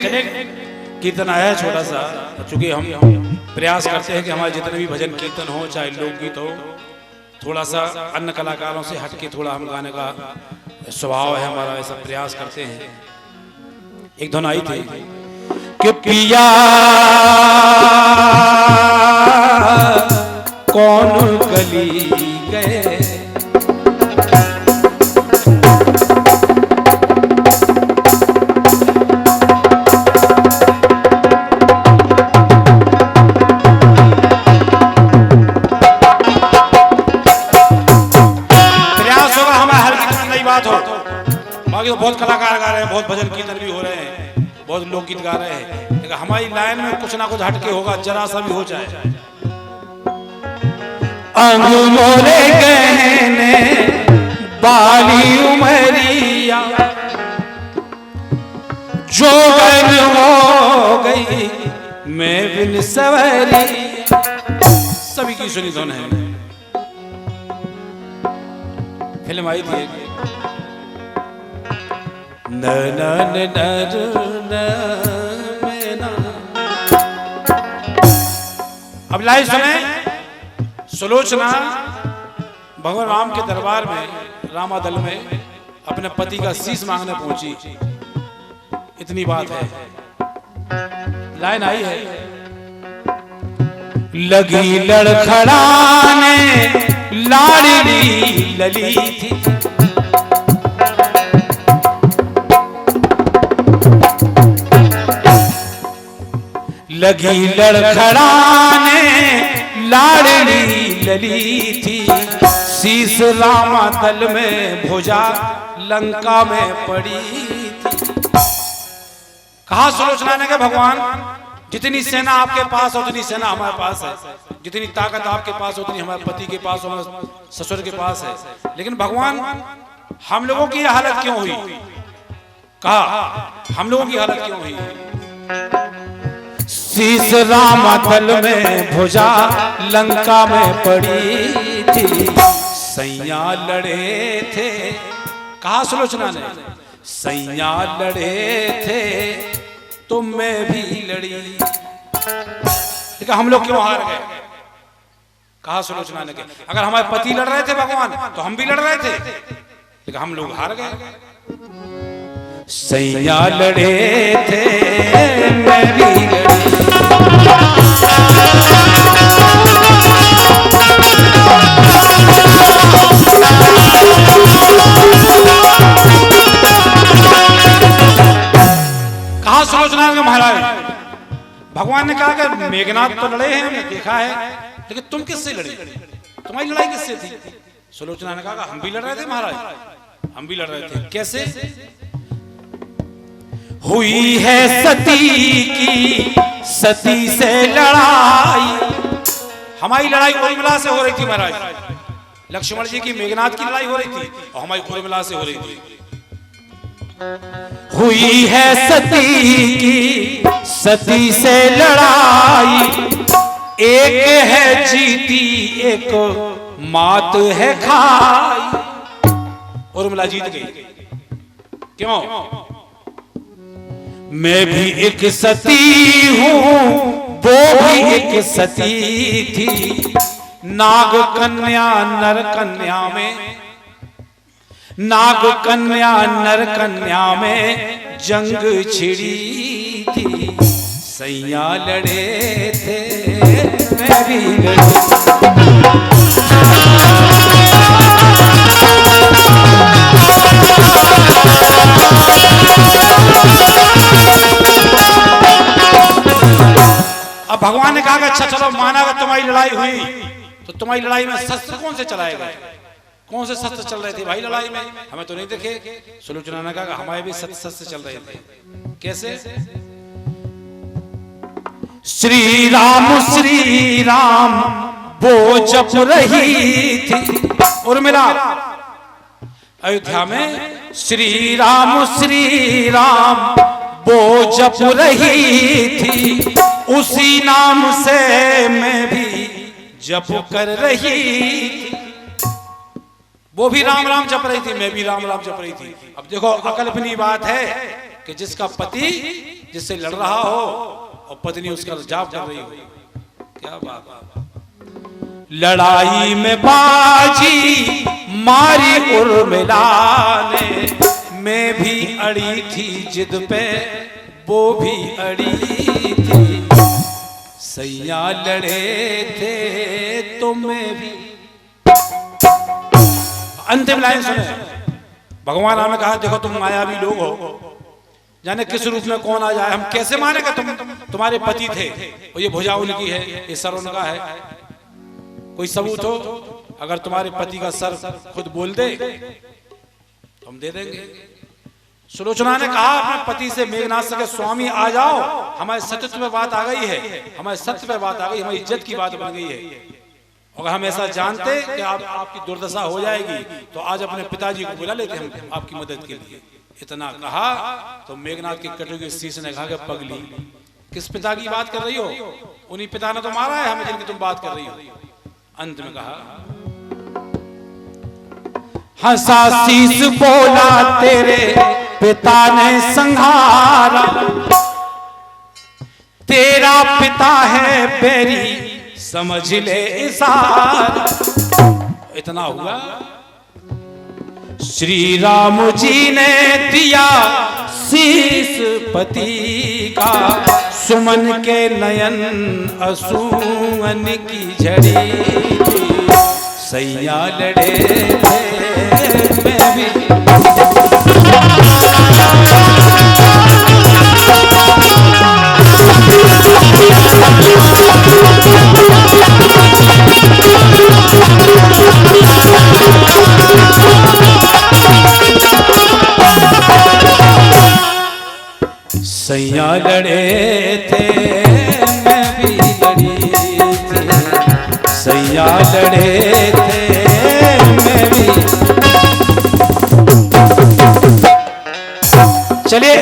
चले कीर्तन आया है छोटा सा, चूंकि हम प्रयास करते हैं कि हमारे जितने भी भजन कीर्तन हो चाहे लोकगीत हो, थोड़ा सा अन्य कलाकारों से हटके थोड़ा हम गाने का स्वभाव है हमारा, ऐसा प्रयास करते हैं। एक धुन आई थी कि पिया कौन कली गए, बाकी तो बहुत कलाकार गा रहे हैं, बहुत भजन कीर्तन भी हो रहे हैं, बहुत लोकगीत गा रहे हैं, लेकिन हमारी लाइन में कुछ ना कुछ हटके होगा, जरा सा भी हो जाए। अंगमोले गहने बाली उमरिया जोगन हो गई मैं बिन सवरी, सभी की सुनी धुन है। फिल्म आई थी अब लाइव सुने। सुलोचना भगवान राम के दरबार में रामादल में अपने पति का शीश मांगने पहुंची, इतनी बात है। लाइन आई है, लगी लड़खड़ाने लाडली लली थी, लगी लड़खड़ाने लाडली लली थी, शीश रामादल में भुजा लंका में पड़ी थी। कहा सुलोचना ने कि भगवान जितनी सेना आपके पास है उतनी सेना हमारे पास है, जितनी ताकत आपके पास है उतनी हमारे पति के पास, हमारे ससुर के पास है, लेकिन भगवान हम लोगों की हालत क्यों हुई? कहा हम लोगों की हालत क्यों हुई? शीश रामादल में भुजा लंका में पड़ी थी, सैया लड़े थे। कहा सुलोचना ने सैया लड़े थे तो मैं भी लड़ी, लेकिन हम लोग क्यों हार गए? कहा सुलोचना ने अगर हमारे पति लड़ रहे थे भगवान तो हम भी लड़ रहे थे, लेकिन हम लोग हार गए। सैया लड़े थे मैं भी लड़ी, कहा सुलोचना के महाराज। भगवान ने कहा कि मेघनाथ तो लड़े हैं, हमने देखा है, लेकिन तुम किससे लड़ी? तुम्हारी लड़ाई किससे थी? सुलोचना ने कहा हम भी लड़ रहे थे महाराज, हम भी लड़ रहे थे। कैसे? हुई है सती की सती से लड़ाई, हमारी लड़ाई उर्मिला से हो रही थी महाराज। लक्ष्मण जी की मेघनाथ की लड़ाई हो रही थी और हमारी उर्मिला से हो रही थी। हुई है सती की सती से लड़ाई, एक है जीती एक मात है खाई। उर्मिला जीत गई, क्यों? मैं भी एक सती हूं वो भी एक सती थी, नाग कन्या नर कन्या में, नाग कन्या नर कन्या में जंग छिड़ी थी, सैया लड़े थे मैं भी लड़ी। अब भगवान ने कहा कि अच्छा चलो माना कि तुम्हारी लड़ाई हुई, तो तुम्हारी लड़ाई में शस्त्र कौन से चलाए गए? कौन से शस्त्र चल रहे थे भाई लड़ाई में? हमें तो नहीं देखे। सुलोचना ने कहा कि हमारे भी शस्त्र चल रहे थे। कैसे? श्री राम वो जप रही थी उर्मिला अयोध्या में, श्री राम वो जप रही थी, उसी नाम से मैं भी जप कर रही। वो भी राम राम जप रही थी, मैं भी राम राम जप रही थी। अब देखो अकल्पनीय बात है कि जिसका पति जिससे लड़ रहा हो और पत्नी उसका जाप कर रही हो। क्या बात। लड़ाई में बाजी मारी उर्मिला ने, मैं भी अड़ी थी जिद पे वो भी अड़ी थी, सैया लड़े थे तो मैं भी। अंतिम लाइन सुने, भगवान राम ने कहा देखो तुम मायावी लोग हो, जाने किस रूप में कौन आ जाए, हम कैसे मानेंगे तुम्हारे पति थे और ये भुजा उनकी है, ये सर उनका है, कोई सबूत हो? अगर तुम्हारे पति का सर खुद बोल दे तो हम दे देंगे। सुलोचना ने कहा अपने पति से, मेघनाथ से, स्वामी आ जाओ, हमारे सत्यत्व पे बात आ गई है, हमारे सत्य पे बात आ गई, हमारी इज्जत की बात बन गई है। अगर हम ऐसा जानते कि आपकी दुर्दशा हो जाएगी तो आज अपने पिताजी को बुला लेते हम आपकी मदद के लिए। इतना कहा तो मेघनाथ की कटोरी के शीश ने कहा कि पगली, किस पिता की बात कर रही हो? उन्हीं पिता ने तो मारा है हमें जिनकी तुम बात कर रही हो। अंत में कहा, हंसा शीश बोला तेरे पिता ने संहारा, तेरा पिता है बेरी समझ ले इशारा। इतना हुआ, श्री राम जी ने दिया शीस पति का, सुमन के नयन असून की झड़ी, सैया लड़े थे मैं भी। सैया लड़े थे मैं भी लड़ी थी, सैया लड़े थे मैं भी। चलिए